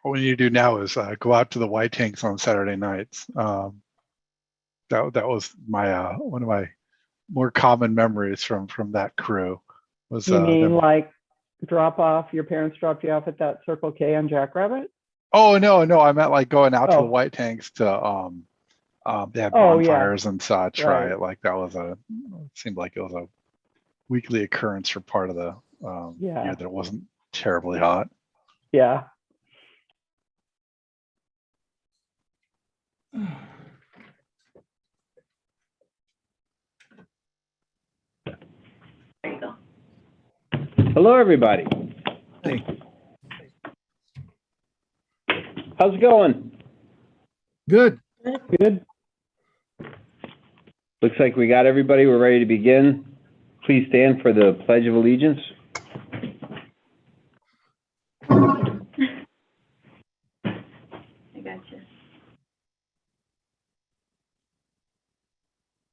what we need to do now is go out to the White Tanks on Saturday nights. That was my one of my more common memories from that crew. Was You mean them. like drop off? Your parents dropped you off at that Circle K on Jackrabbit? Oh no, I meant like going out to the Oh. White Tanks to they had Oh, yeah. bonfires and such, Right. right? Like that was it seemed like it was a weekly occurrence for part of the Yeah. year that it wasn't terribly hot. Yeah. There you go. Hello, everybody. Hey. How's it going? Good. Good. Looks like we got everybody. We're ready to begin. Please stand for the Pledge of Allegiance. I gotcha.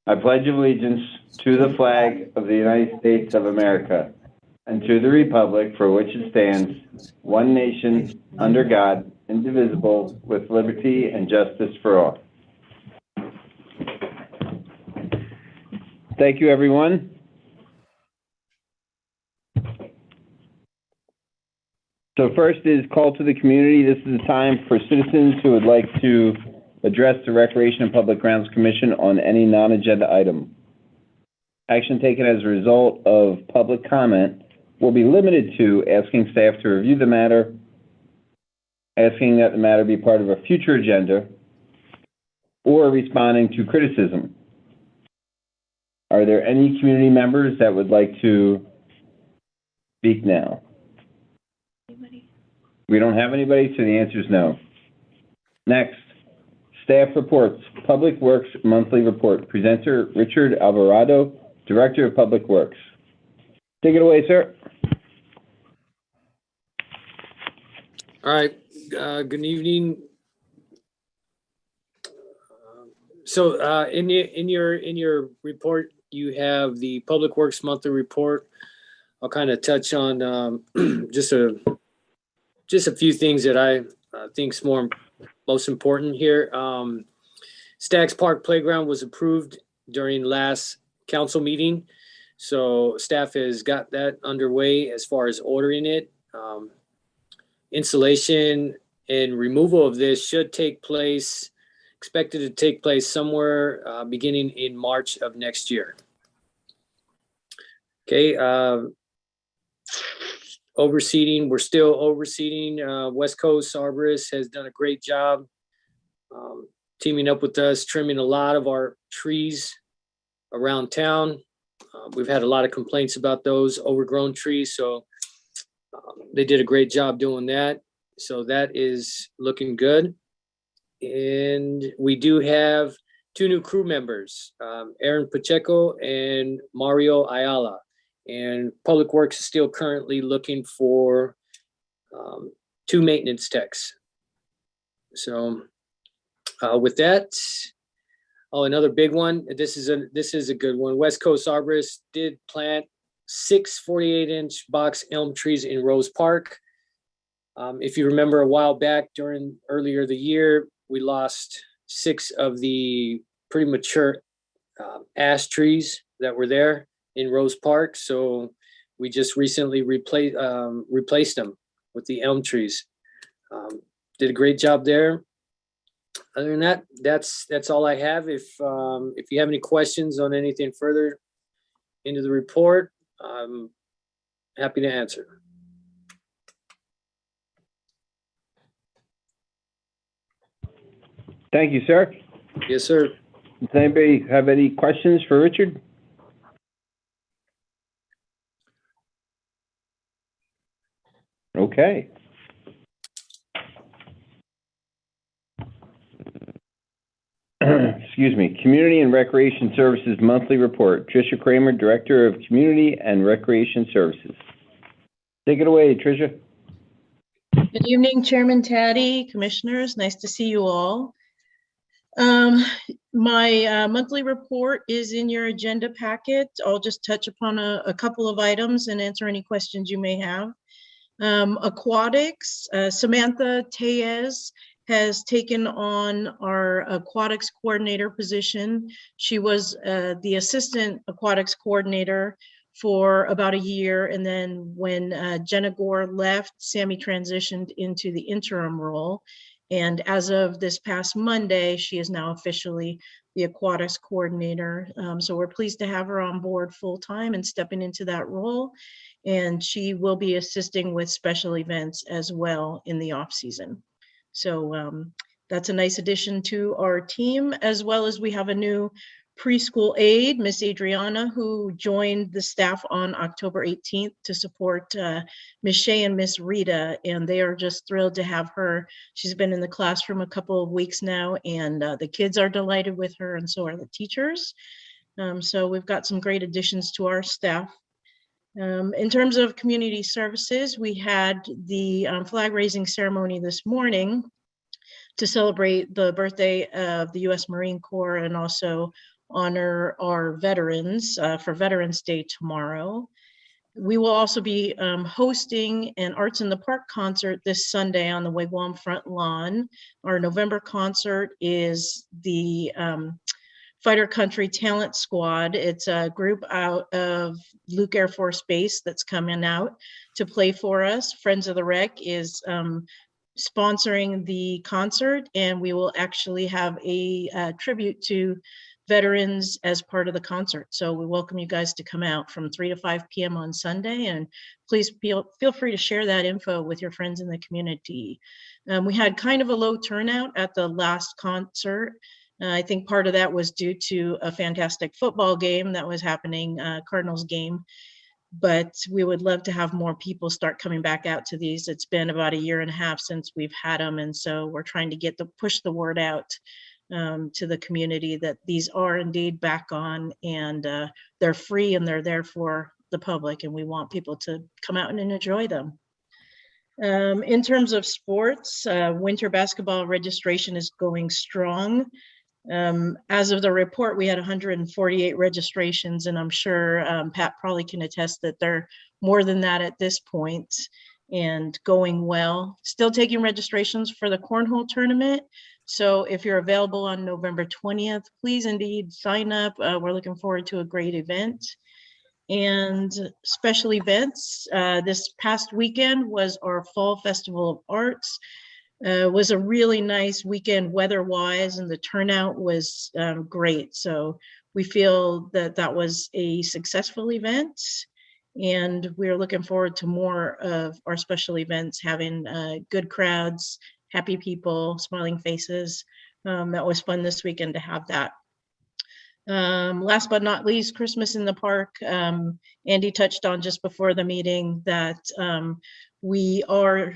I pledge allegiance to the flag of the United States of America and to the republic for which it stands, one nation, under God, indivisible, with liberty and justice for all. Thank you, everyone. So first is call to the community. This is a time for citizens who would like to address the Recreation and Public Grounds Commission on any non-agenda item. Action taken as a result of public comment will be limited to asking staff to review the matter, asking that the matter be part of a future agenda, or responding to criticism. Are there any community members that would like to speak now? Anybody? We don't have anybody, so the answer is no. Next, staff reports, Public Works Monthly Report. Presenter, Richard Alvarado, Director of Public Works. Take it away, sir. All right, good evening. So in your report, you have the Public Works Monthly Report. I'll kind of touch on just a few things that I think is most important here. Staggs Park Playground was approved during last council meeting, so staff has got that underway as far as ordering it. Installation and removal of this should take place, expected to take place somewhere beginning in March of next year. Okay, overseeding, we're still overseeding. West Coast Arborist has done a great job teaming up with us, trimming a lot of our trees around town. We've had a lot of complaints about those overgrown trees, so they did a great job doing that. So that is looking good. And we do have 2 new crew members, Aaron Pacheco and Mario Ayala. And Public Works is still currently looking for 2 maintenance techs. So with that, another big one. This is a good one. West Coast Arborist did plant 6 48-inch box elm trees in Rose Park. If you remember a while back earlier the year, we lost 6 of the pretty mature ash trees that were there in Rose Park. So we just recently replaced them with the elm trees. Did a great job there. Other than that, that's all I have. If you have any questions on anything further into the report, I'm happy to answer. Thank you, sir. Yes, sir. Does anybody have any questions for Richard? Okay. Excuse me. Community and Recreation Services Monthly Report. Tricia Kramer, Director of Community and Recreation Services. Take it away, Tricia. Good evening, Chairman Taddy, Commissioners. Nice to see you all. My monthly report is in your agenda packet. I'll just touch upon a couple of items and answer any questions you may have. Aquatics, Samantha Tellez has taken on our aquatics coordinator position. She was the assistant aquatics coordinator for about a year. And then when Jenna Gore left, Sammy transitioned into the interim role. And as of this past Monday, she is now officially the aquatics coordinator. So we're pleased to have her on board full-time and stepping into that role. And she will be assisting with special events as well in the off season. So that's a nice addition to our team, as well as we have a new preschool aide, Miss Adriana, who joined the staff on October 18th to support Miss Shea and Miss Rita, and they are just thrilled to have her. She's been in the classroom a couple of weeks now, and the kids are delighted with her, and so are the teachers. So we've got some great additions to our staff. In terms of community services, we had the flag raising ceremony this morning to celebrate the birthday of the U.S. Marine Corps and also honor our veterans for Veterans Day tomorrow. We will also be hosting an Arts in the Park concert this Sunday on the Wigwam front lawn. Our November concert is the Fighter Country Talent Squad. It's a group out of Luke Air Force Base that's coming out to play for us. Friends of the Rec is sponsoring the concert, and we will actually have a tribute to veterans as part of the concert. So we welcome you guys to come out from 3 to 5 p.m. on Sunday, and please feel free to share that info with your friends in the community. We had kind of a low turnout at the last concert. I think part of that was due to a fantastic football game that was happening, Cardinals game. But we would love to have more people start coming back out to these. It's been about 1.5 years since we've had them. And so we're trying to push the word out to the community that these are indeed back on, and they're free and they're there for the public. And we want people to come out and enjoy them. In terms of sports, winter basketball registration is going strong. As of the report, we had 148 registrations, and I'm sure Pat probably can attest that there are more than that at this point, and going well. Still taking registrations for the cornhole tournament. So if you're available on November 20th, please indeed sign up. We're looking forward to a great event. And special events, this past weekend was our Fall Festival of Arts. Was a really nice weekend weather-wise, and the turnout was great. So we feel that that was a successful event, and we're looking forward to more of our special events, having good crowds, happy people, smiling faces. That was fun this weekend to have that. Last but not least, Christmas in the Park. Andy touched on just before the meeting that we are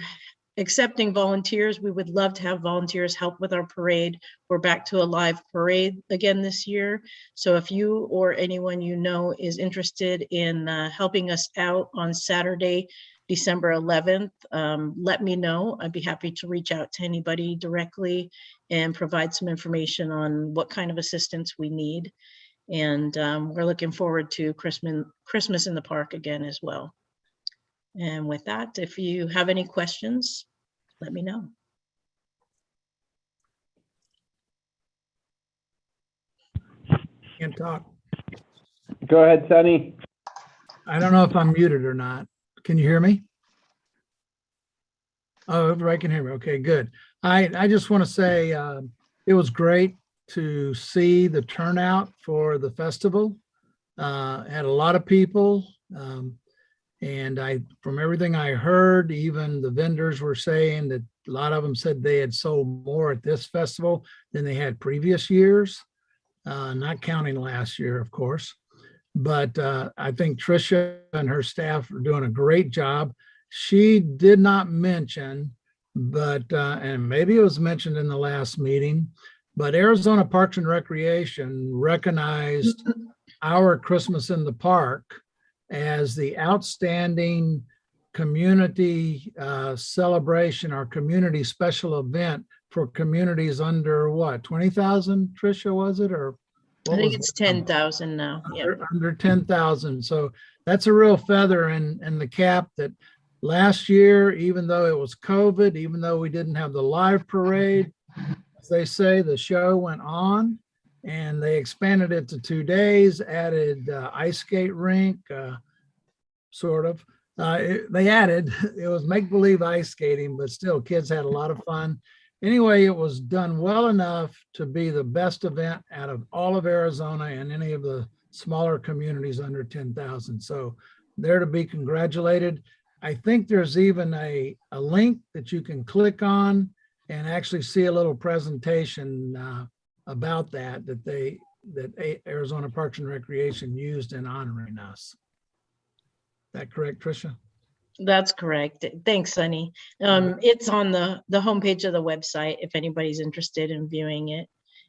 accepting volunteers. We would love to have volunteers help with our parade. We're back to a live parade again this year. So if you or anyone you know is interested in helping us out on Saturday, December 11th, let me know. I'd be happy to reach out to anybody directly and provide some information on what kind of assistance we need. And we're looking forward to Christmas in the Park again as well. And with that, if you have any questions, let me know. Can't talk. Go ahead, Sunny. I don't know if I'm muted or not. Can you hear me? Oh, everybody can hear me. Okay, good. I just want to say it was great to see the turnout for the festival. Had a lot of people. And from everything I heard, even the vendors were saying that a lot of them said they had sold more at this festival than they had previous years, not counting last year, of course. But I think Tricia and her staff are doing a great job. She did not mention, but, and maybe it was mentioned in the last meeting, but Arizona Parks and Recreation recognized our Christmas in the Park as the outstanding community celebration or community special event for communities under what, 20,000, Tricia, was it? Or I think it's 10,000 now. Yeah. Under 10,000. So that's a real feather in the cap that last year, even though it was COVID, even though we didn't have the live parade, as they say, the show went on, and they expanded it to 2 days, added ice skate rink, sort of. They added, it was make-believe ice skating, but still kids had a lot of fun. Anyway, it was done well enough to be the best event out of all of Arizona and any of the smaller communities under 10,000. So they're to be congratulated. I think there's even a link that you can click on and actually see a little presentation about that Arizona Parks and Recreation used in honoring us. Is that correct, Tricia? That's correct. Thanks, Sunny. It's on the homepage of the website if anybody's interested in viewing it.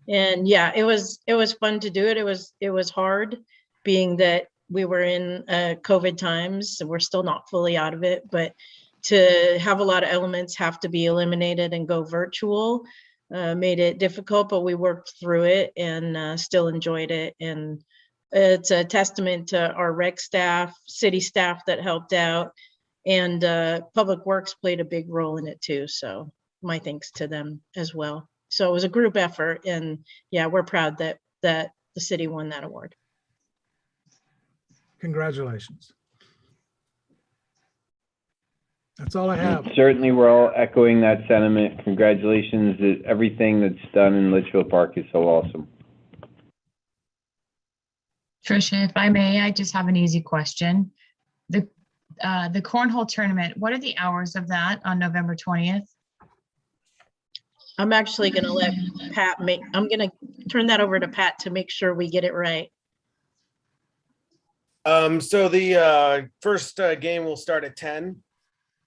And yeah, it was fun to do it. It was hard, being that we were in COVID times, so we're still not fully out of it, but to have a lot of elements have to be eliminated and go virtual made it difficult, but we worked through it and still enjoyed it. And it's a testament to our rec staff, city staff that helped out, and Public Works played a big role in it too. So my thanks to them as well. So it was a group effort, and yeah, we're proud that the city won that award. Congratulations. That's all I have. Certainly, we're all echoing that sentiment. Congratulations. Everything that's done in Litchfield Park is so awesome. Tricia, if I may, I just have an easy question. The cornhole tournament, what are the hours of that on November 20th? I'm actually going to let Pat I'm going to turn that over to Pat to make sure we get it right. So the first game will start at 10.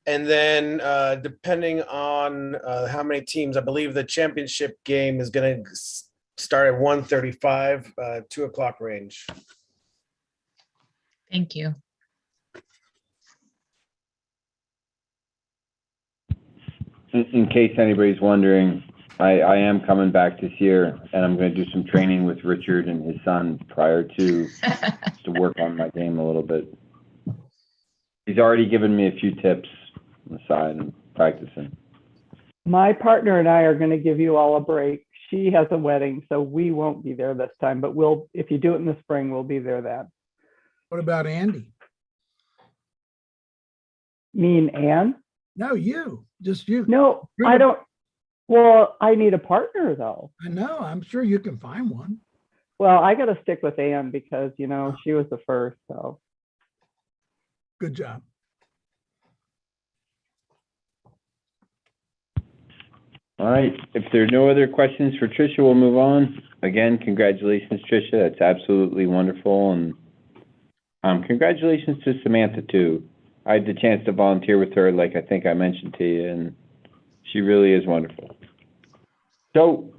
And then depending on how many teams, I believe the championship game is going to start at 1:35, 2 o'clock range. Thank you. In case anybody's wondering, I am coming back this year, and I'm going to do some training with Richard and his son prior to work on my game a little bit. He's already given me a few tips on the side and practicing. My partner and I are going to give you all a break. She has a wedding, so we won't be there this time, but if you do it in the spring, we'll be there then. What about Andy? Me and Ann? No, you, just you. No, You're I the- don't. Well, I need a partner though. I know, I'm sure you can find one. Well, I got to stick with Ann because, you know, she was the first, so. Good job. All right, if there are no other questions for Tricia, we'll move on. Again, congratulations, Tricia. That's absolutely wonderful. And congratulations to Samantha, too. I had the chance to volunteer with her, like I think I mentioned to you, and she really is wonderful. So,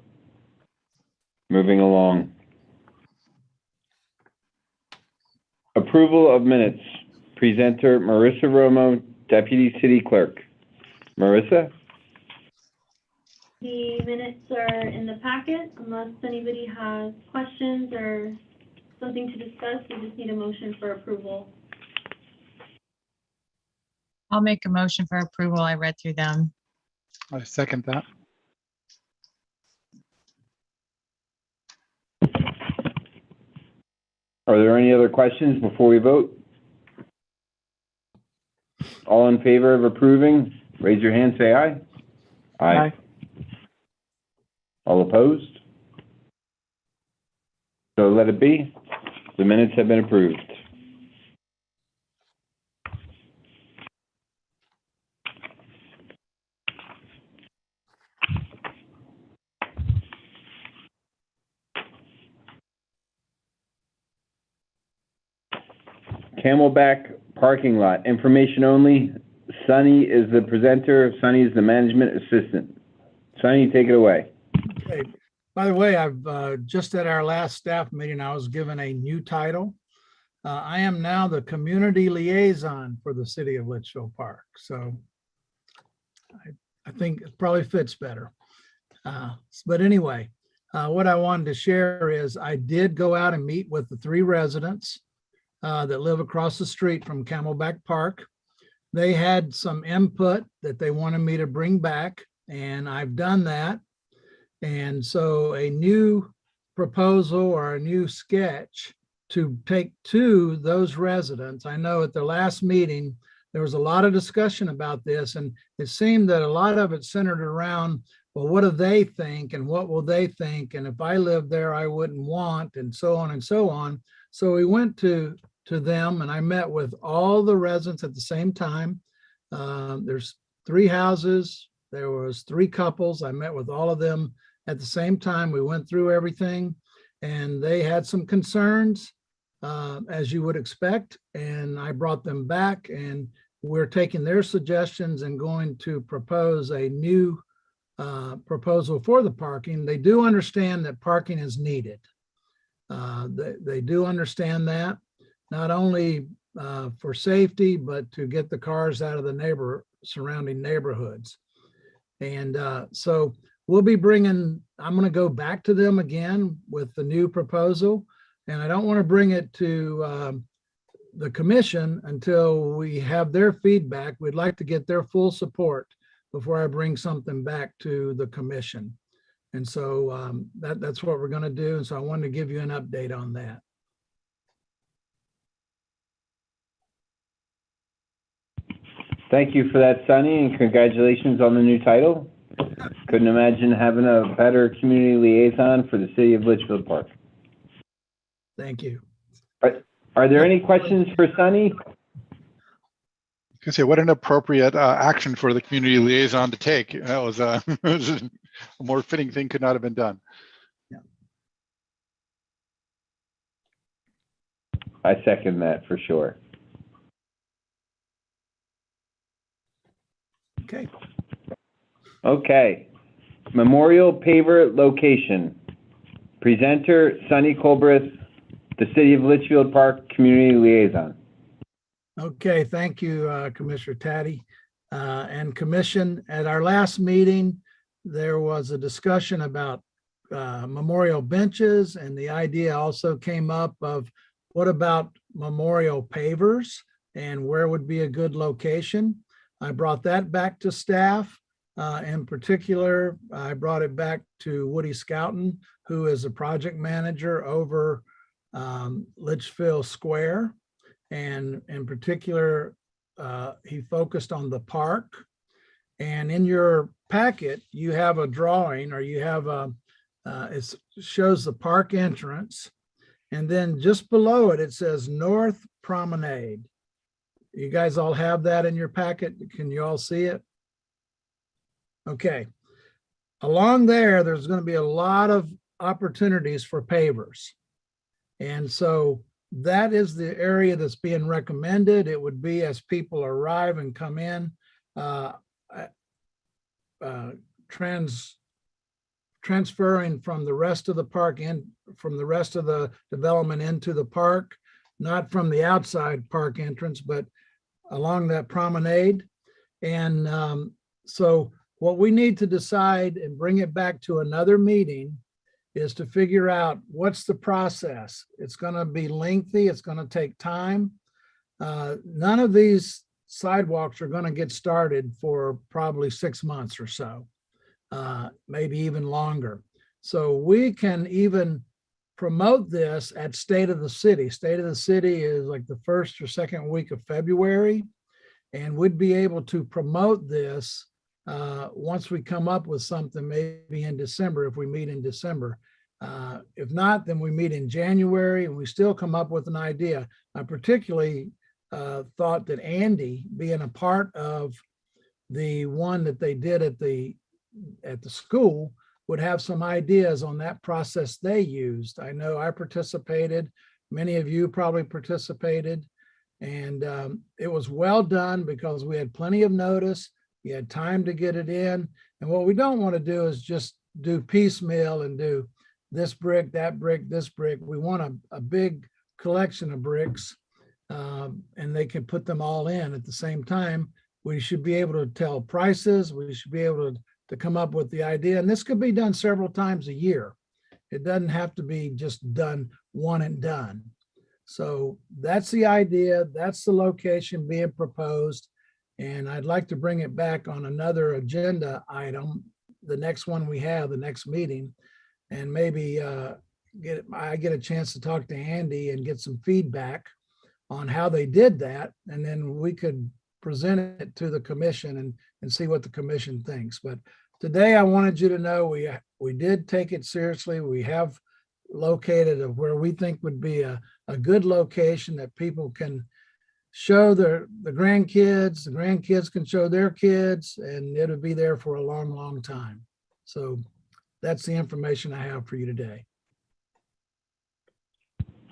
moving along. Approval of minutes. Presenter Marissa Romo, Deputy City Clerk. Marissa? The minutes are in the packet. Unless anybody has questions or something to discuss, we just need a motion for approval. I'll make a motion for approval. I read through them. I second that. Are there any other questions before we vote? All in favor of approving, raise your hand, say aye. Aye. All opposed? So let it be. The minutes have been approved. Camelback parking lot, information only. Sunny is the presenter, Sunny is the management assistant. Sunny, take it away. Okay. By the way, I've just at our last staff meeting, I was given a new title. I am now the community liaison for the city of Litchfield Park. So I think it probably fits better. But anyway, what I wanted to share is I did go out and meet with the 3 residents that live across the street from Camelback Park. they had some input that they wanted me to bring back, and I've done that. And so a new proposal or a new sketch to take to those residents. I know at the last meeting, there was a lot of discussion about this, and it seemed that a lot of it centered around, well, what do they think and what will they think? And if I lived there, I wouldn't want, and so on and so on. So we went to them, and I met with all the residents at the same time. There's 3 houses. There was 3 couples. I met with all of them at the same time. We went through everything, and they had some concerns, as you would expect. And I brought them back, and we're taking their suggestions and going to propose a new proposal for the parking. They do understand that parking is needed. They do understand that, not only for safety, but to get the cars out of the surrounding neighborhoods. And so we'll be I'm going to go back to them again with the new proposal. And I don't want to bring it to the commission until we have their feedback. We'd like to get their full support before I bring something back to the commission. And so that's what we're going to do. And so I wanted to give you an update on that. Thank you for that, Sonny, and congratulations on the new title. Couldn't imagine having a better community liaison for the city of Litchfield Park. Thank you. Are there any questions for Sonny? I was gonna say, what an appropriate action for the community liaison to take. That was a more fitting thing could not have been done. I second that for sure. Okay. Okay. Memorial paver location. Presenter, Sonny Colbreth, the City of Litchfield Park Community Liaison. Okay, thank you, Commissioner Taddy. And Commission, at our last meeting, there was a discussion about memorial benches, and the idea also came up of what about memorial pavers and where would be a good location. I brought that back to staff. In particular, I brought it back to Woody Scouten, who is a project manager over Litchfield Square. And in particular, he focused on the park. And in your packet, you have a drawing, or you have it shows the park entrance. And then just below it, it says North Promenade. You guys all have that in your packet? Can you all see it? Okay. Along there's going to be a lot of opportunities for pavers. And so that is the area that's being recommended. It would be as people arrive and come in, transferring from the rest of the park from the rest of the development into the park, not from the outside park entrance, but along that promenade. And so what we need to decide and bring it back to another meeting is to figure out what's the process. It's going to be lengthy. It's going to take time. None of these sidewalks are going to get started for probably 6 months or so, maybe even longer. So we can even promote this at State of the City. State of the City is like the 1st or 2nd week of February, and we'd be able to promote this once we come up with something, maybe in December, if we meet in December. If not, then we meet in January and we still come up with an idea. I particularly thought that Andy, being a part of the one that they did at the school, would have some ideas on that process they used. I know I participated, many of you probably participated, and it was well done because we had plenty of notice. You had time to get it in. And what we don't want to do is just do piecemeal and do this brick, that brick, this brick. We want a big collection of bricks, and they can put them all in at the same time. We should be able to tell prices. We should be able to come up with the idea. And this could be done several times a year. It doesn't have to be just done one and done. So that's the idea. That's the location being proposed. And I'd like to bring it back on another agenda item, the next one we have, the next meeting, and maybe I get a chance to talk to Andy and get some feedback on how they did that, and then we could present it to the commission and see what the commission thinks. But today I wanted you to know we did take it seriously. We have located of where we think would be a good location that people can show the grandkids can show their kids, and it'll be there for a long, long time. So that's the information I have for you today.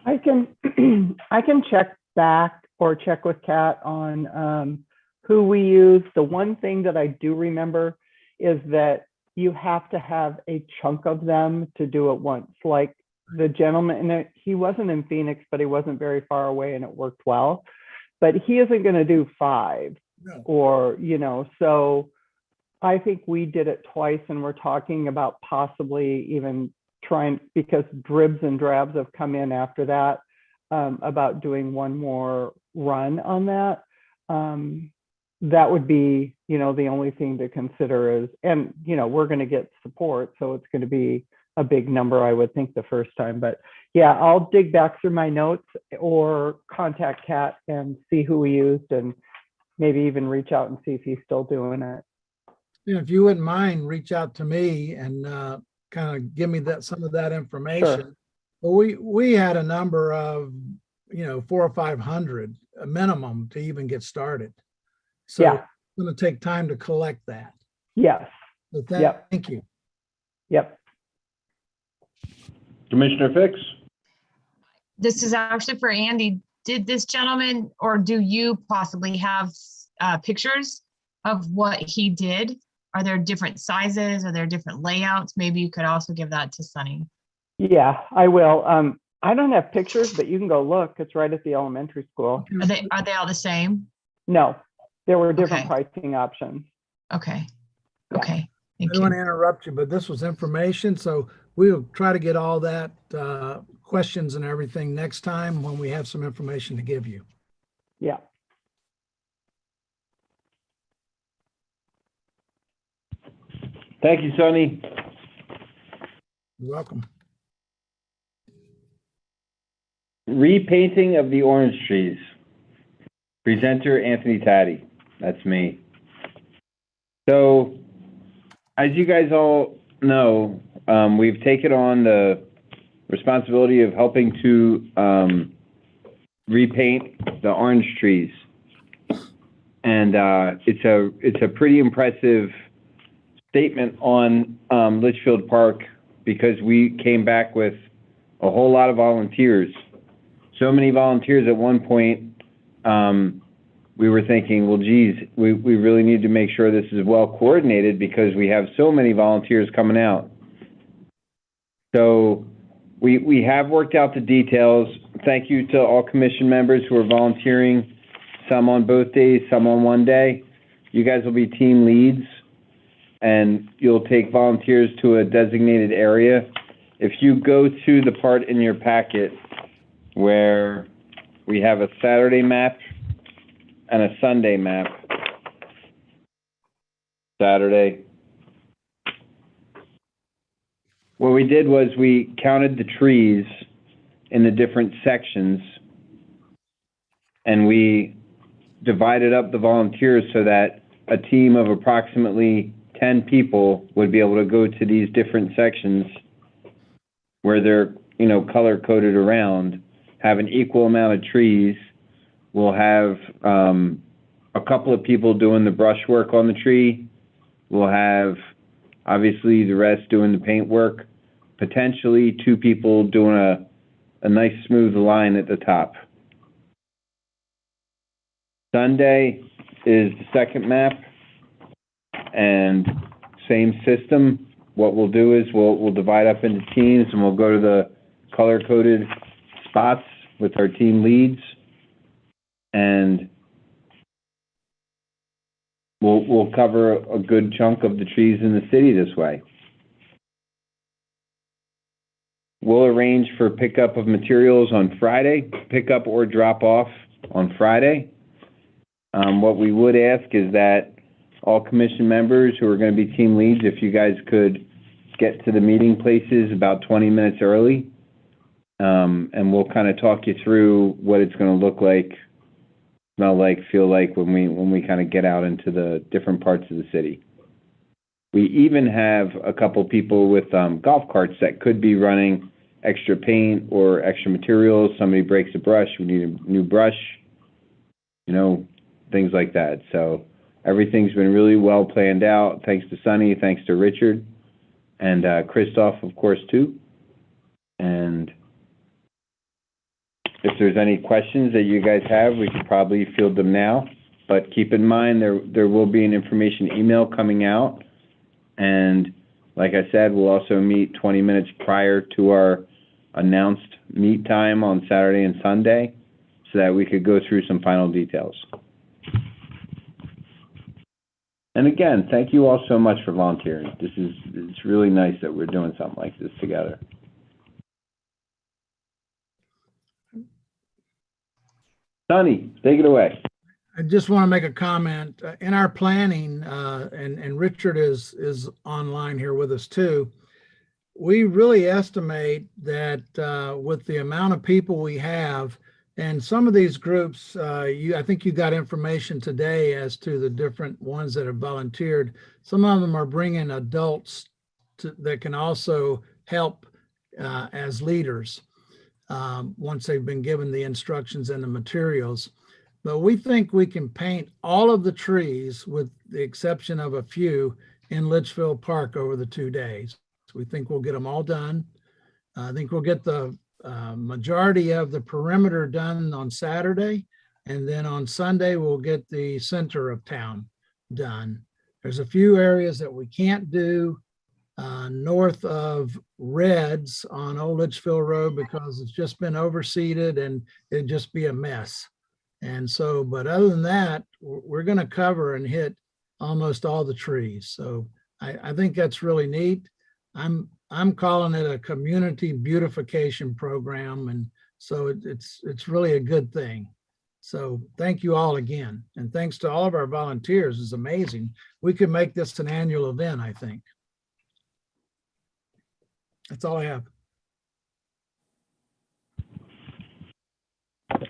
I can check back or check with Kat on who we use. The one thing that I do remember is that you have to have a chunk of them to do it once. Like the gentleman, and he wasn't in Phoenix, but he wasn't very far away, and it worked well. But he isn't going to do 5 No. or, so I think we did it twice, and we're talking about possibly even trying, because dribs and drabs have come in after that, about doing one more run on that. That would be, the only thing to consider is, and, we're going to get support, so it's going to be a big number, I would think, the first time. But yeah, I'll dig back through my notes or contact Kat and see who we used, and maybe even reach out and see if he's still doing it. If you wouldn't mind, reach out to me and kind of give me some of that information. Sure. But we had a number of, 400 or 500 a minimum to even get started. So Yeah. it's going to take time to collect that. Yes. So Yep. thank you. Yep. Commissioner Fix? This is actually for Andy. Did this gentleman, or do you possibly have pictures of what he did? Are there different sizes? Are there different layouts? Maybe you could also give that to Sunny. Yeah, I will. I don't have pictures, but you can go look. It's right at the elementary school. Are they all the same? No, there were different Okay. pricing options. Okay. Yeah. Okay. I Thank don't want to you. interrupt you, but this was information. So we'll try to get all that questions and everything next time when we have some information to give you. Yeah. Thank you, Sonny. You're welcome. Repainting of the orange trees. Presenter Anthony Taddy. That's me. So, as you guys all know, we've taken on the responsibility of helping to repaint the orange trees. And it's a pretty impressive statement on Litchfield Park, because we came back with a whole lot of volunteers. So many volunteers at one point, we were thinking, well, geez, we really need to make sure this is well coordinated, because we have so many volunteers coming out. So we have worked out the details. Thank you to all commission members who are volunteering, some on both days, some on one day. You guys will be team leads, and you'll take volunteers to a designated area. If you go to the part in your packet where we have a Saturday map and a Sunday map. Saturday. What we did was we counted the trees in the different sections, and we divided up the volunteers so that a team of approximately 10 people would be able to go to these different sections where they're, color coded around, have an equal amount of trees. We'll have a couple of people doing the brush work on the tree. We'll have, obviously, the rest doing the paint work. Potentially 2 people doing a nice smooth line at the top. Sunday is the second map, and same system. What we'll do is we'll divide up into teams, and we'll go to the color-coded spots with our team leads, and we'll cover a good chunk of the trees in the city this way. We'll arrange for pickup of materials on Friday, pickup or drop off on Friday. What we would ask is that all commission members who are going to be team leads, if you guys could get to the meeting places about 20 minutes early, and we'll kind of talk you through what it's going to look like, smell like, feel like when we kind of get out into the different parts of the city. We even have a couple people with golf carts that could be running extra paint or extra materials. Somebody breaks a brush, we need a new brush, you know, things like that. So everything's been really well planned out. Thanks to Sunny, thanks to Richard, and Christoph, of course, too. And if there's any questions that you guys have, we could probably field them now. But keep in mind, there will be an information email coming out. And like I said, we'll also meet 20 minutes prior to our announced meet time on Saturday and Sunday so that we could go through some final details. And again, thank you all so much for volunteering. It's really nice that we're doing something like this together. Sonny, take it away. I just want to make a comment. In our planning, and Richard is online here with us too, we really estimate that with the amount of people we have, and some of these groups, I think you got information today as to the different ones that have volunteered. Some of them are bringing adults that can also help as leaders once they've been given the instructions and the materials. But we think we can paint all of the trees with the exception of a few in Litchfield Park over the 2 days. So we think we'll get them all done. I think we'll get the majority of the perimeter done on Saturday. And then on Sunday, we'll get the center of town done. There's a few areas that we can't do north of Reds on Old Litchfield Road because it's just been overseeded and it'd just be a mess. And so, but other than that, we're going to cover and hit almost all the trees. So I think that's really neat. I'm calling it a community beautification program. And so it's really a good thing. So thank you all again. And thanks to all of our volunteers. It's amazing. We could make this an annual event, I think. That's all I have.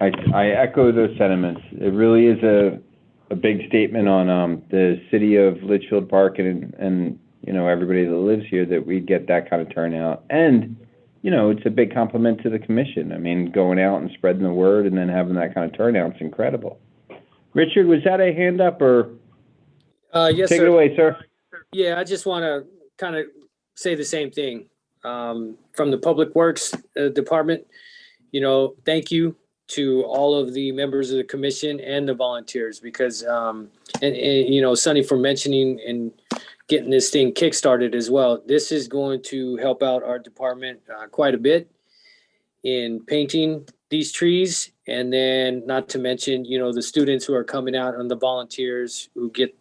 I echo those sentiments. It really is a big statement on the city of Litchfield Park and you know, everybody that lives here that we get that kind of turnout. And, you know, it's a big compliment to the commission. I mean, going out and spreading the word and then having that kind of turnout is incredible. Richard, was that a hand up or? Yes, Take sir. it away, sir. Yeah, I just want to kind of say the same thing. From the Public Works Department, you know, thank you to all of the members of the commission and the volunteers because, and you know, Sonny for mentioning and getting this thing kickstarted as well. This is going to help out our department quite a bit in painting these trees. And then not to mention, you know, the students who are coming out and the volunteers who get,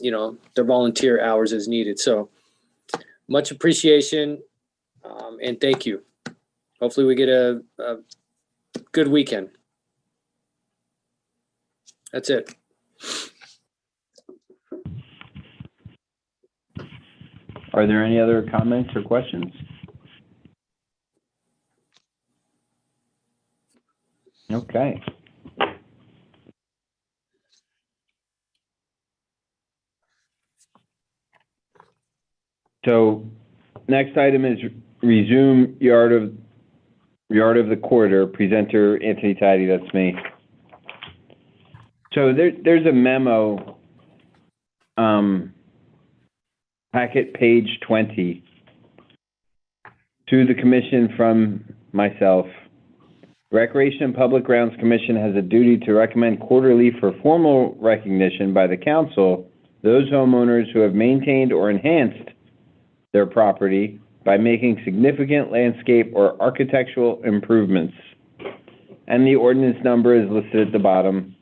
you know, their volunteer hours as needed. So much appreciation and thank you. Hopefully we get a good weekend. That's it. Are there any other comments or questions? Okay. So next item is resume yard of the quarter. Presenter Anthony Tidy, that's me. So there's a memo, packet page 20, to the commission from myself. Recreation and Public Grounds Commission has a duty to recommend quarterly for formal recognition by the council those homeowners who have maintained or enhanced their property by making significant landscape or architectural improvements. And the ordinance number is listed at the bottom.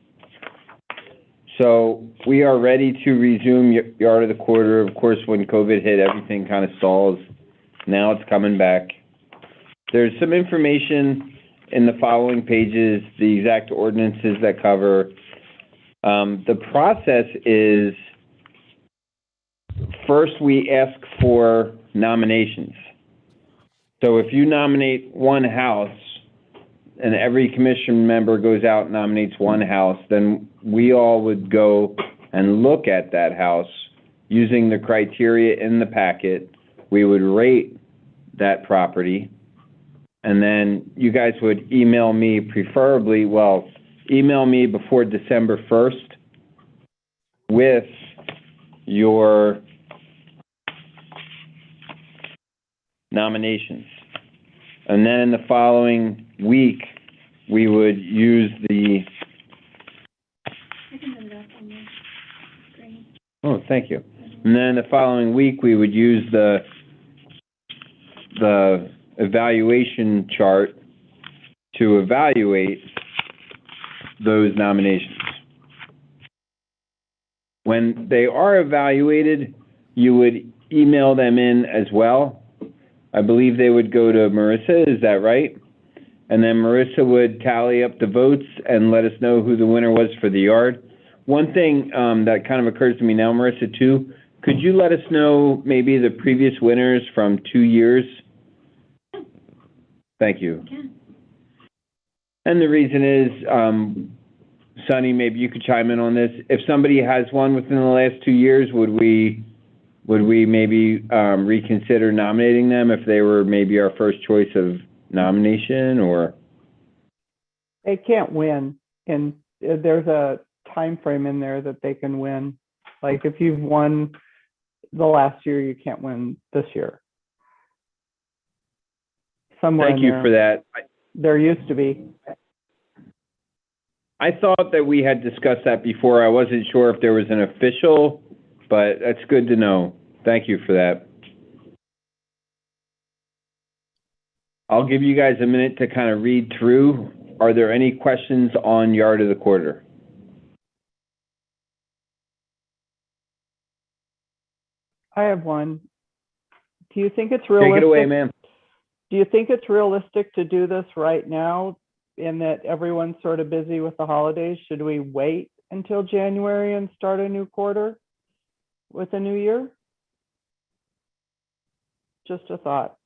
So we are ready to resume yard of the quarter. Of course, when COVID hit, everything kind of stalls. Now it's coming back. There's some information in the following pages, the exact ordinances that cover. The process is, first we ask for nominations. So if you nominate one house and every commission member goes out and nominates one house, then we all would go and look at that house using the criteria in the packet. We would rate that property. And then you guys would email me, preferably, well, email me before December 1st with your nominations. And then the following week, we would use the, I can put it up on the screen. oh, thank you. And then the following week, we would use the evaluation chart to evaluate those nominations. When they are evaluated, you would email them in as well. I believe they would go to Marissa, is that right? And then Marissa would tally up the votes and let us know who the winner was for the yard. One thing that kind of occurs to me now, Marissa, too, could you let us know maybe the previous winners from 2 years? Thank you. Okay. And the reason is, Sonny, maybe you could chime in on this. If somebody has one within the last 2 years, would we maybe reconsider nominating them if they were maybe our first choice of nomination, or? They can't win, and there's a time frame in there that they can win. Like if you've won the last year, you can't win this year. Somewhere Thank in you there. for that. There used to be. I thought that we had discussed that before. I wasn't sure if there was an official, but that's good to know. Thank you for that. I'll give you guys a minute to kind of read through. Are there any questions on Yard of the Quarter? I have one. Do you think it's realistic? Take it away, ma'am. Do you think it's realistic to do this right now, in that everyone's sort of busy with the holidays? Should we wait until January and start a new quarter with a new year? Just a thought.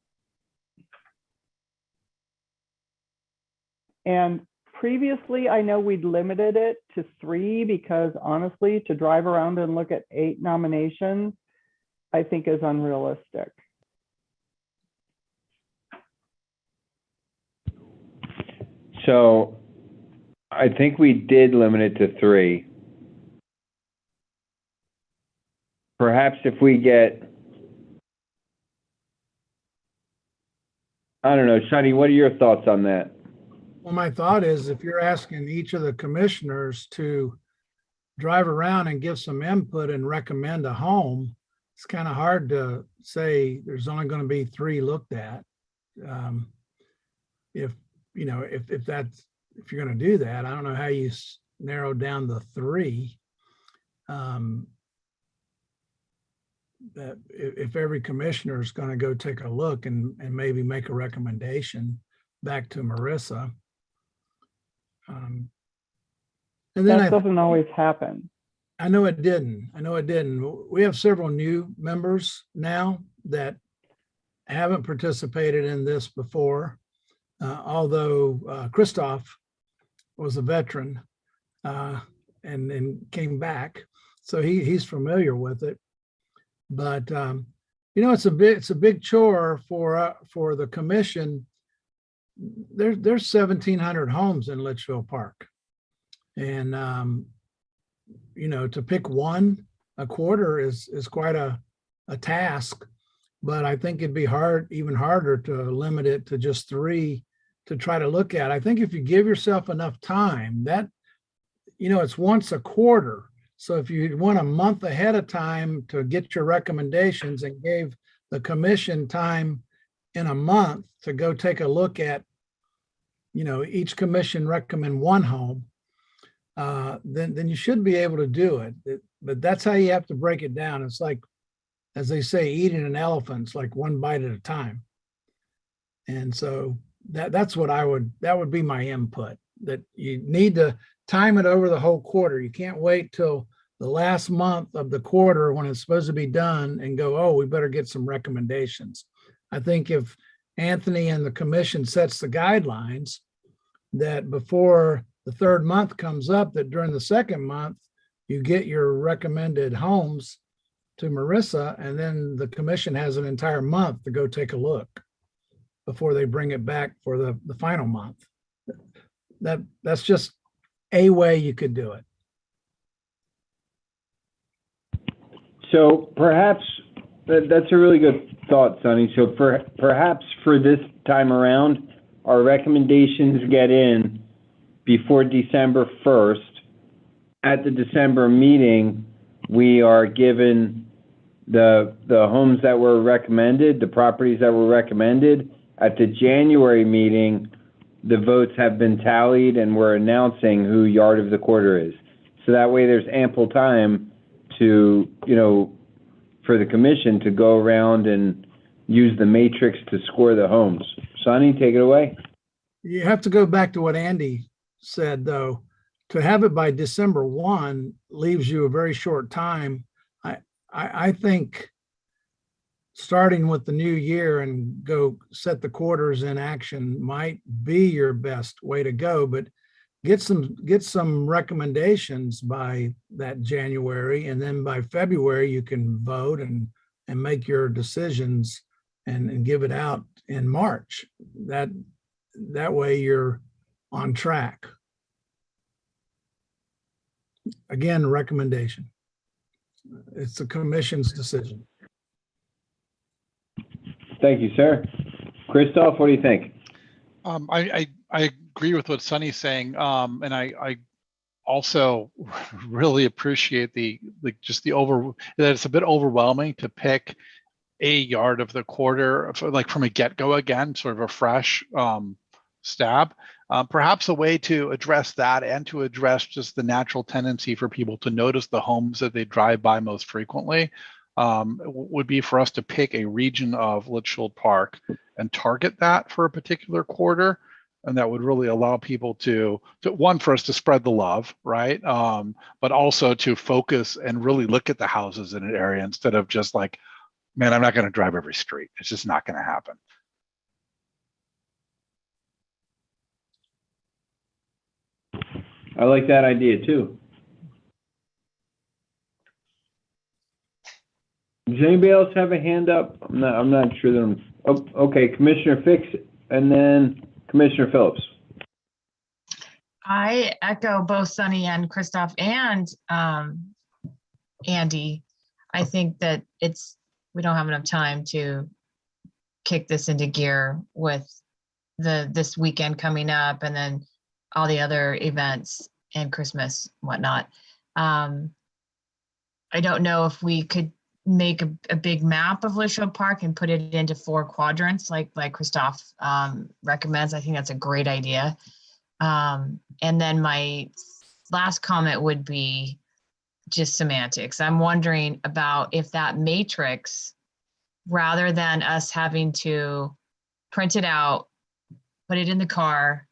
And previously, I know we'd limited it to 3 because honestly, to drive around and look at 8 nominations, I think is unrealistic. So I think we did limit it to 3. Perhaps if we get, I don't know, Sonny, what are your thoughts on that? Well, my thought is if you're asking each of the commissioners to drive around and give some input and recommend a home, it's kind of hard to say there's only going to be 3 looked at. If you're going to do that, I don't know how you narrow down the 3. That if every commissioner is going to go take a look and maybe make a recommendation back to Marissa. And then That doesn't always happen. I know it didn't. We have several new members now that haven't participated in this before. Although Christoph was a veteran and came back, so he's familiar with it. But it's a big chore for the commission. There's 1,700 homes in Litchfield Park, and to pick one a quarter is quite a task. But I think it'd be even harder to limit it to just 3 to try to look at. I think if you give yourself enough time, that, it's once a quarter. So if you went a month ahead of time to get your recommendations and gave the commission time in a month to go take a look at, each commission recommend one home, then you should be able to do it. But that's how you have to break it down. It's like, as they say, eating an elephant, it's like one bite at a time. And so that would be my input. that you need to time it over the whole quarter. You can't wait till the last month of the quarter when it's supposed to be done and go, oh, we better get some recommendations. I think if Anthony and the commission sets the guidelines that before the third month comes up, that during the second month, you get your recommended homes to Marissa, and then the commission has an entire month to go take a look before they bring it back for the final month. That's just a way you could do it. So perhaps, that's a really good thought, Sonny. So perhaps for this time around, our recommendations get in before December 1st. At the December meeting, we are given the homes that were recommended, the properties that were recommended. At the January meeting, the votes have been tallied and we're announcing who yard of the quarter is. So that way there's ample time to, for the commission to go around and use the matrix to score the homes. Sonny, take it away. You have to go back to what Andy said, though. To have it by December 1 leaves you a very short time. I think starting with the new year and go set the quarters in action might be your best way to go, but get some recommendations by that January, and then by February you can vote and make your decisions and give it out in March. That way you're on track. Again, recommendation. It's the commission's decision. Thank you, sir. Christoph, what do you think? I agree with what Sonny's saying, and I also really appreciate that it's a bit overwhelming to pick a yard of the quarter, like from a get-go again, sort of a fresh stab. Perhaps a way to address that and to address just the natural tendency for people to notice the homes that they drive by most frequently would be for us to pick a region of Litchfield Park and target that for a particular quarter. And that would really allow people to one, for us to spread the love, right? But also to focus and really look at the houses in an area instead of just like, man, I'm not going to drive every street. It's just not going to happen. I like that idea too. Does anybody else have a hand up? I'm not sure that okay, Commissioner Fix and then Commissioner Phillips. I echo both Sonny and Christoph and Andy. I think that we don't have enough time to kick this into gear with this weekend coming up and then all the other events and Christmas, whatnot. I don't know if we could make a big map of Litchfield Park and put it into 4 quadrants like Christoph recommends. I think that's a great idea. And then my last comment would be just semantics. I'm wondering about if that matrix, rather than us having to print it out, put it in the car,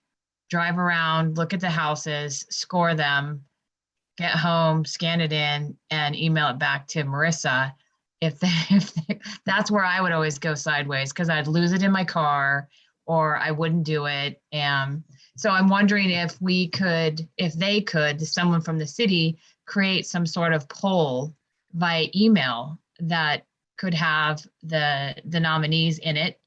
drive around, look at the houses, score them, get home, scan it in, and email it back to Marissa. If that's where I would always go sideways, because I'd lose it in my car or I wouldn't do it. So I'm wondering if they could, someone from the city, create some sort of poll via email that could have the nominees in it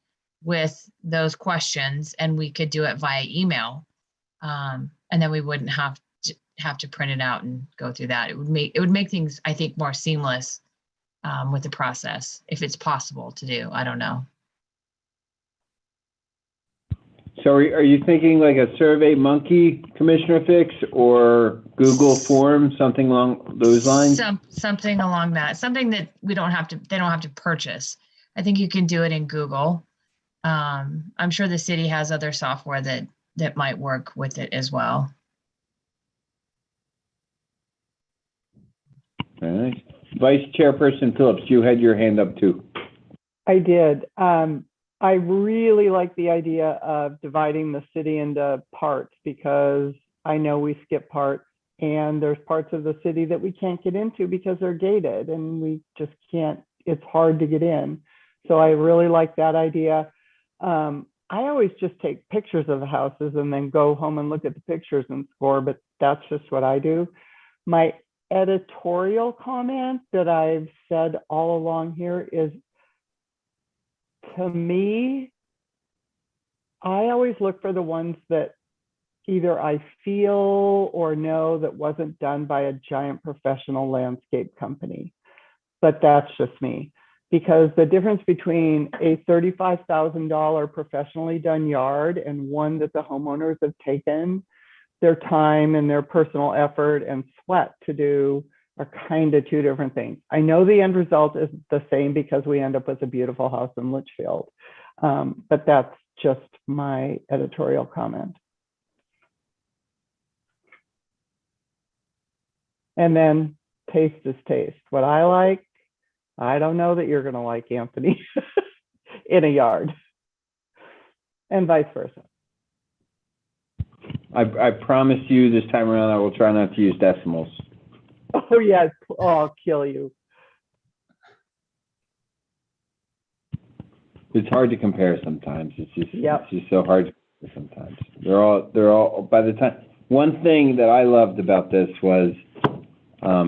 with those questions, and we could do it via email. And then we wouldn't have to print it out and go through that. It would make things, I think, more seamless with the process, if it's possible to do. I don't know. So are you thinking like a Survey Monkey, Commissioner Fix, or Google Form, something along those lines? Something along that. Something that they don't have to purchase. I think you can do it in Google. I'm sure the city has other software that might work with it as well. All right. Vice Chairperson Phillips, you had your hand up too. I did. I really like the idea of dividing the city into parts because I know we skip parts and there's parts of the city that we can't get into because they're gated and we just can't, it's hard to get in. So I really like that idea. I always just take pictures of the houses and then go home and look at the pictures and score, but that's just what I do. My editorial comment that I've said all along here is, to me, I always look for the ones that either I feel or know that wasn't done by a giant professional landscape company. But that's just me. Because the difference between a $35,000 professionally done yard and one that the homeowners have taken their time and their personal effort and sweat to do are kind of two different things. I know the end result is the same because we end up with a beautiful house in Litchfield, but that's just my editorial comment. And then taste is taste. What I like, I don't know that you're going to like, Anthony, in a yard, and vice versa. I promise you this time around, I will try not to use decimals. Oh, yeah. Oh, I'll kill you. It's hard to compare sometimes. It's just, Yep. it's just so hard to compare sometimes. They're all, by the time, one thing that I loved about this was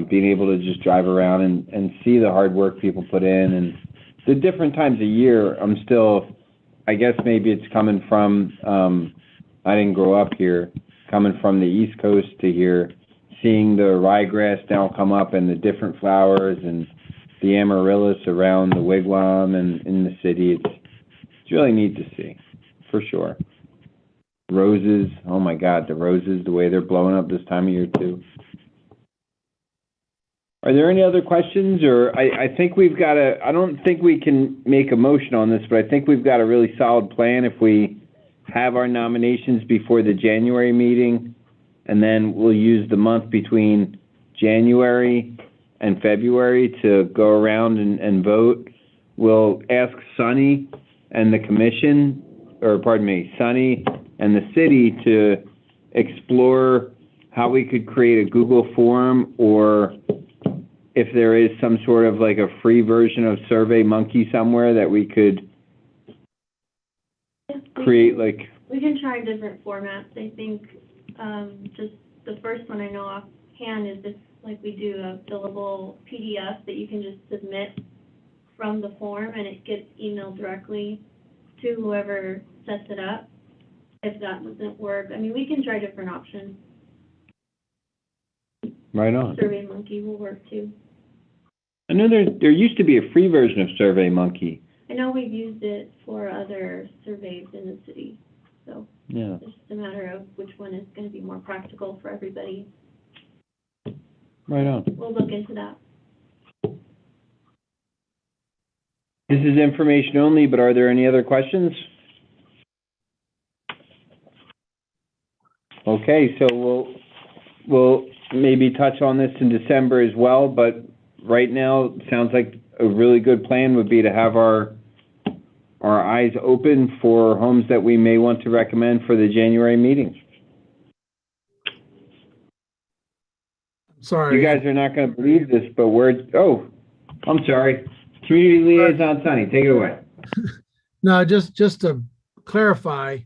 being able to just drive around and see the hard work people put in, and the different times a year. I'm still, I guess maybe it's coming from, I didn't grow up here, coming from the East Coast to here, seeing the ryegrass now come up and the different flowers and the amaryllis around the wigwam and in the city. It's really neat to see, for sure. Roses, oh my God, the roses, the way they're blowing up this time of year too. Are there any other questions? Or I think we've got I don't think we can make a motion on this, but I think we've got a really solid plan if we have our nominations before the January meeting, and then we'll use the month between January and February to go around and vote. We'll ask Sunny and the commission, or pardon me, Sunny and the city to explore how we could create a Google form, or if there is some sort of like a free version of SurveyMonkey somewhere that we could create, like. We can try different formats. I think just the first one I know offhand is just like we do a fillable PDF that you can just submit from the form and it gets emailed directly to whoever sets it up. If that doesn't work, I mean, we can try different options. Right on. SurveyMonkey will work too. I know there used to be a free version of SurveyMonkey. I know we've used it for other surveys in the city, so Yeah. it's just a matter of which one is going to be more practical for everybody. Right on. We'll look into that. This is information only, but are there any other questions? Okay, so we'll maybe touch on this in December as well, but right now, it sounds like a really good plan would be to have our eyes open for homes that we may want to recommend for the January meeting. Sorry. You guys are not going to believe this, but I'm sorry. Community Liaison Sunny, take it away. No, just to clarify,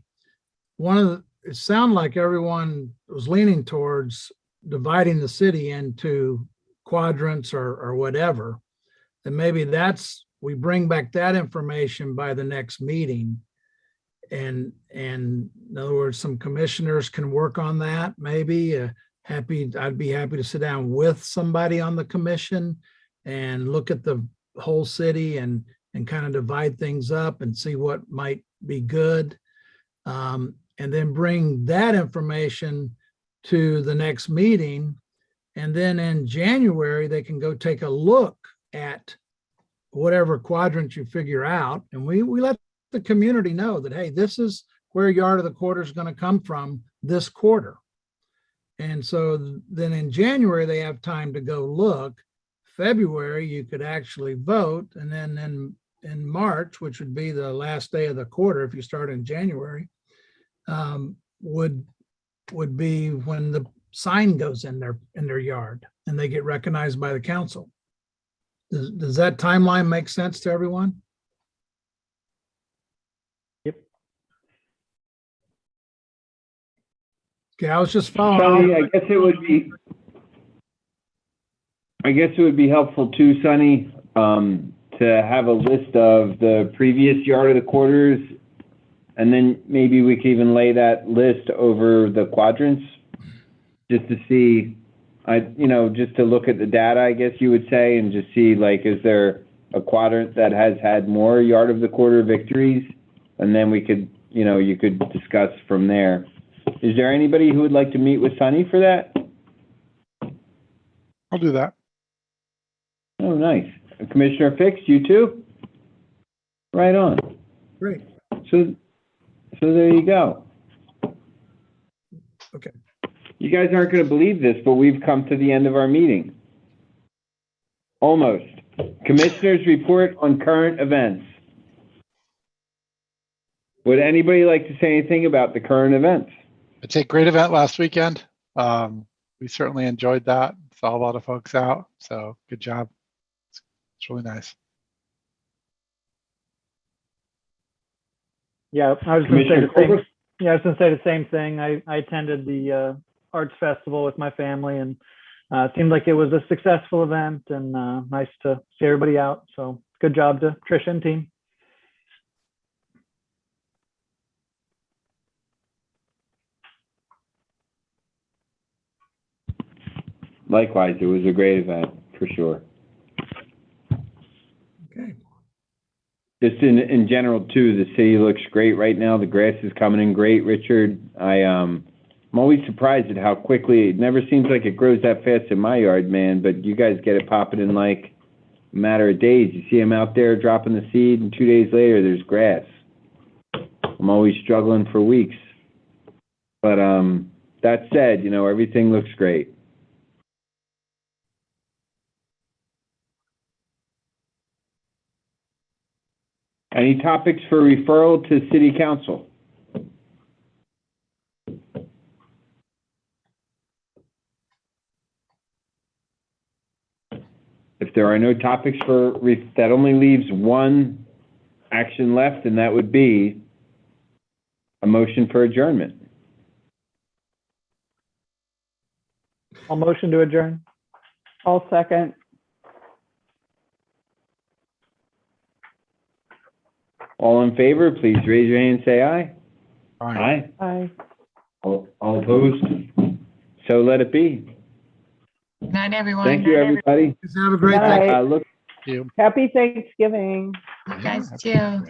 it sounded like everyone was leaning towards dividing the city into quadrants or whatever. And maybe we bring back that information by the next meeting. And in other words, some commissioners can work on that, maybe. I'd be happy to sit down with somebody on the commission and look at the whole city and kind of divide things up and see what might be good. And then bring that information to the next meeting. And then in January, they can go take a look at whatever quadrant you figure out. And we let the community know that, hey, this is where Yard of the Quarter is going to come from this quarter. And so then in January, they have time to go look. February, you could actually vote. And then in March, which would be the last day of the quarter, if you start in January, would be when the sign goes in their yard and they get recognized by the council. Does that timeline make sense to everyone? Yep. Okay, I was just following. Sonny, I guess it would be helpful too, Sonny, to have a list of the previous yard of the quarters, and then maybe we could even lay that list over the quadrants, just to see, just to look at the data, I guess you would say, and just see, like, is there a quadrant that has had more yard of the quarter victories? And then we could, you could discuss from there. Is there anybody who would like to meet with Sonny for that? I'll do that. Oh, nice. Commissioner Fix, you too? Right on. Great. So there you go. Okay. You guys aren't going to believe this, but we've come to the end of our meeting. Almost. Commissioners report on current events. Would anybody like to say anything about the current events? It's a great event last weekend. We certainly enjoyed that. Saw a lot of folks out, so good job. It's really nice. Yeah, I was going to say Commissioner the same. Colbert? Yeah, I was going to say the same thing. I attended the arts festival with my family, and it seemed like it was a successful event, and nice to see everybody out. So good job to Tricia and team. Likewise, it was a great event, for sure. Okay. Just in general, too, the city looks great right now. The grass is coming in great, Richard. I'm always surprised at how quickly, it never seems like it grows that fast in my yard, man, but you guys get it popping in like a matter of days. You see them out there dropping the seed, and 2 days later, there's grass. I'm always struggling for weeks. But that said, everything looks great. Any topics for referral to City Council? If there are no topics that only leaves one action left, and that would be a motion for adjournment. I'll motion to adjourn. I'll second. All in favor, please raise your hand and say aye. Aye. Aye. All opposed? So let it be. Good night, everyone. Thank you, everybody. Have a great day. Bye. Look You. Happy Thanksgiving. You guys too.